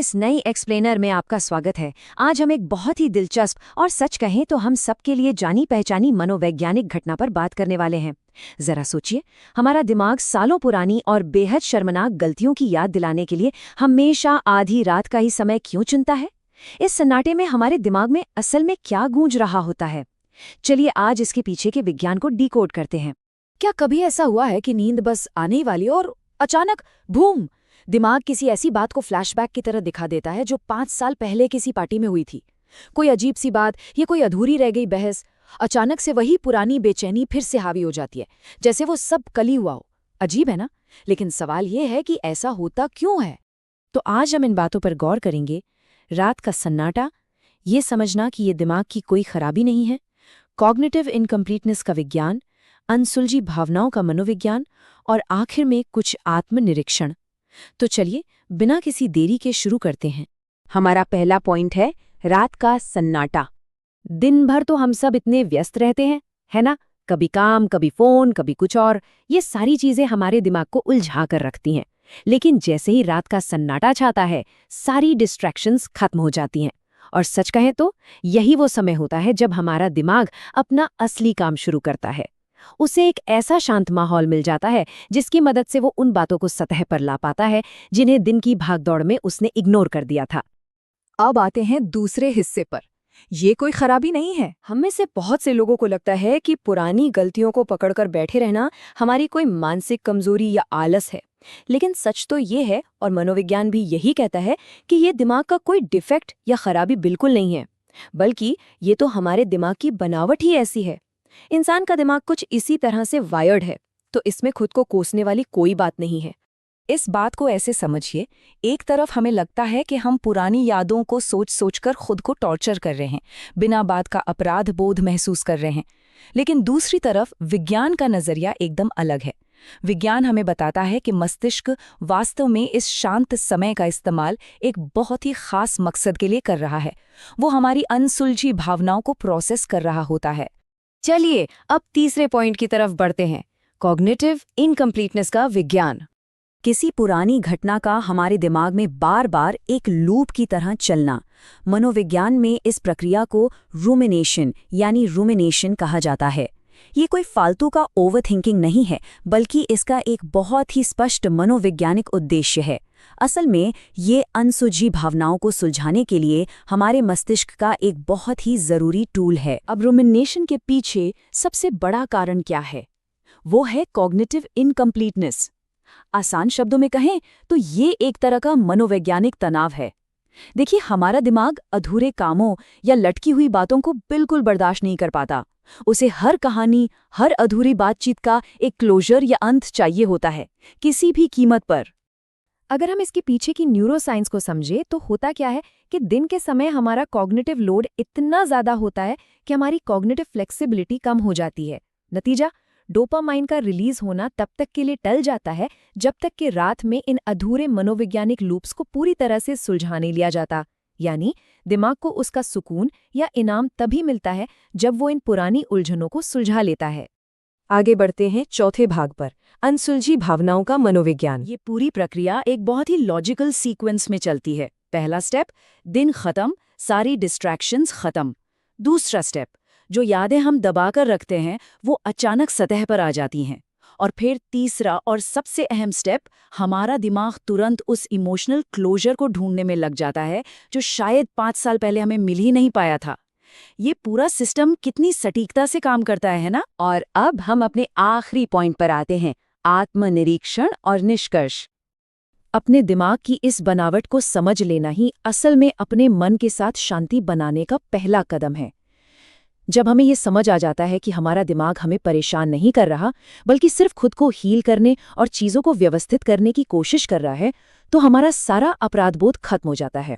इस नई एक्सप्लेनर में आपका स्वागत है। आज हम एक बहुत ही दिलचस्प और सच कहें तो हम सबके लिए जानी पहचानी मनोवैज्ञानिक घटना पर बात करने वाले हैं। जरा सोचिए, हमारा दिमाग सालों पुरानी और बेहद शर्मनाक गलतियों की याद दिलाने के लिए हमेशा आधी रात का ही समय क्यों चुनता है? इस सन्नाटे में हमारे दिमाग में असल में क्या गूंज रहा होता है? चलिए आज इसके पीछे के विज्ञान को डिकोड करते हैं। क्या कभी ऐसा हुआ है कि नींद बस आने ही वाली और अचानक बूम, दिमाग किसी ऐसी बात को फ्लैशबैक की तरह दिखा देता है जो 5 साल पहले किसी पार्टी में हुई थी? कोई अजीब सी बात या कोई अधूरी रह गई बहस, अचानक से वही पुरानी बेचैनी फिर से हावी हो जाती है, जैसे वो सब कल ही हुआ हो। अजीब है ना? लेकिन सवाल ये है कि ऐसा होता क्यों है? तो आज हम इन बातों पर गौर करेंगे। रात का सन्नाटा, ये समझना कि ये दिमाग की कोई खराबी नहीं है, कॉग्निटिव इनकम्प्लीटनेस का विज्ञान, अनसुलझी भावनाओं का मनोविज्ञान और आखिर में कुछ आत्मनिरीक्षण। तो चलिए बिना किसी देरी के शुरू करते हैं। हमारा पहला पॉइंट है रात का सन्नाटा। दिन भर तो हम सब इतने व्यस्त रहते हैं, है ना? कभी काम, कभी फोन, कभी कुछ और। ये सारी चीजें हमारे दिमाग को उलझा कर रखती हैं। लेकिन जैसे ही रात का सन्नाटा छाता है, सारी डिस्ट्रैक्शंस खत्म हो जाती हैं। और सच कहें तो यही वो समय होता है जब हमारा दिमाग अपना असली काम शुरू करता है। उसे एक ऐसा शांत माहौल मिल जाता है जिसकी मदद से वो उन बातों को सतह पर ला पाता है जिन्हें दिन की भागदौड़ में उसने इग्नोर कर दिया था। अब आते हैं दूसरे हिस्से पर। ये कोई खराबी नहीं है। हम में से बहुत से लोगों को लगता है कि पुरानी गलतियों को पकड़कर बैठे रहना हमारी कोई मानसिक कमजोरी या आलस है। लेकिन सच तो ये है, और मनोविज्ञान भी यही कहता है, कि ये दिमाग का कोई डिफेक्ट या खराबी बिल्कुल नहीं है, बल्कि ये तो हमारे दिमाग की बनावट ही ऐसी है। इंसान का दिमाग कुछ इसी तरह से वायर्ड है, तो इसमें खुद को कोसने वाली कोई बात नहीं है। इस बात को ऐसे समझिए, एक तरफ हमें लगता है कि हम पुरानी यादों को सोच सोचकर खुद को टॉर्चर कर रहे हैं, बिना बात का अपराध बोध महसूस कर रहे हैं। लेकिन दूसरी तरफ विज्ञान का नजरिया एकदम अलग है। विज्ञान हमें बताता है कि मस्तिष्क वास्तव में इस शांत समय का इस्तेमाल एक बहुत ही खास मकसद के लिए कर रहा है। वो हमारी अनसुलझी भावनाओं को प्रोसेस कर रहा होता है। चलिए अब तीसरे पॉइंट की तरफ बढ़ते हैं, कॉग्निटिव इनकम्प्लीटनेस का विज्ञान। किसी पुरानी घटना का हमारे दिमाग में बार बार एक लूप की तरह चलना। मनोविज्ञान में इस प्रक्रिया को रूमिनेशन यानी रूमिनेशन कहा जाता है। ये कोई फालतू का ओवरथिंकिंग नहीं है, बल्कि इसका एक बहुत ही स्पष्ट मनोवैज्ञानिक उद्देश्य है। असल में ये अनसुलझी भावनाओं को सुलझाने के लिए हमारे मस्तिष्क का एक बहुत ही जरूरी टूल है। अब रूमिनेशन के पीछे सबसे बड़ा कारण क्या है? वो है कॉग्निटिव इनकम्प्लीटनेस। आसान शब्दों में कहें तो ये एक तरह का मनोवैज्ञानिक तनाव है। देखिए, हमारा दिमाग अधूरे कामों या लटकी हुई बातों को बिल्कुल बर्दाश्त नहीं कर पाता। उसे हर कहानी, हर अधूरी बातचीत का एक क्लोजर या अंत चाहिए होता है, किसी भी कीमत पर। अगर हम इसके पीछे की न्यूरोसाइंस को समझे तो होता क्या है कि दिन के समय हमारा कॉग्निटिव लोड इतना ज्यादा होता है कि हमारी कॉग्निटिव फ्लेक्सिबिलिटी कम हो जाती है। नतीजा, डोपामाइन का रिलीज होना तब तक के लिए टल जाता है जब तक कि रात में इन अधूरे मनोवैज्ञानिक लूप्स को पूरी तरह से सुलझा नहीं लिया जाता। यानी दिमाग को उसका सुकून या इनाम तभी मिलता है जब वो इन पुरानी उलझनों को सुलझा लेता है। आगे बढ़ते हैं चौथे भाग पर, अनसुलझी भावनाओं का मनोविज्ञान। ये पूरी प्रक्रिया एक बहुत ही लॉजिकल सीक्वेंस में चलती है। पहला स्टेप, दिन खत्म, सारी डिस्ट्रैक्शंस खत्म। दूसरा स्टेप, जो यादें हम दबाकर रखते हैं वो अचानक सतह पर आ जाती हैं। और फिर तीसरा और सबसे अहम स्टेप, हमारा दिमाग तुरंत उस इमोशनल क्लोजर को ढूंढने में लग जाता है जो शायद 5 साल पहले हमें मिल ही नहीं पाया था। ये पूरा सिस्टम कितनी सटीकता से काम करता है ना? और अब हम अपने आखिरी पॉइंट पर आते हैं, आत्मनिरीक्षण और निष्कर्ष। अपने दिमाग की इस बनावट को समझ लेना ही असल में अपने मन के साथ शांति बनाने का पहला कदम है। जब हमें ये समझ आ जाता है कि हमारा दिमाग हमें परेशान नहीं कर रहा, बल्कि सिर्फ खुद को हील करने और चीज़ों को व्यवस्थित करने की कोशिश कर रहा है, तो हमारा सारा अपराधबोध खत्म हो जाता है।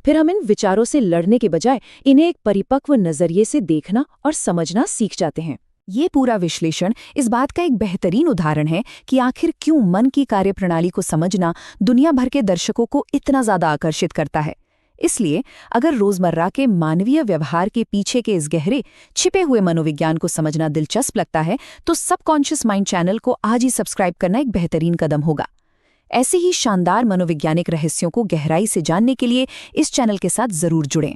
फिर हम इन विचारों से लड़ने के बजाय इन्हें एक परिपक्व नज़रिए से देखना और समझना सीख जाते हैं। ये पूरा विश्लेषण इस बात का एक बेहतरीन उदाहरण है कि आखिर क्यों मन की कार्यप्रणाली को समझना दुनिया भर के दर्शकों को इतना ज़्यादा आकर्षित करता है। इसलिए अगर रोजमर्रा के मानवीय व्यवहार के पीछे के इस गहरे छिपे हुए मनोविज्ञान को समझना दिलचस्प लगता है, तो सबकॉन्शियस माइंड चैनल को आज ही सब्सक्राइब करना एक बेहतरीन कदम होगा। ऐसे ही शानदार मनोवैज्ञानिक रहस्यों को गहराई से जानने के लिए इस चैनल के साथ जरूर जुड़ें।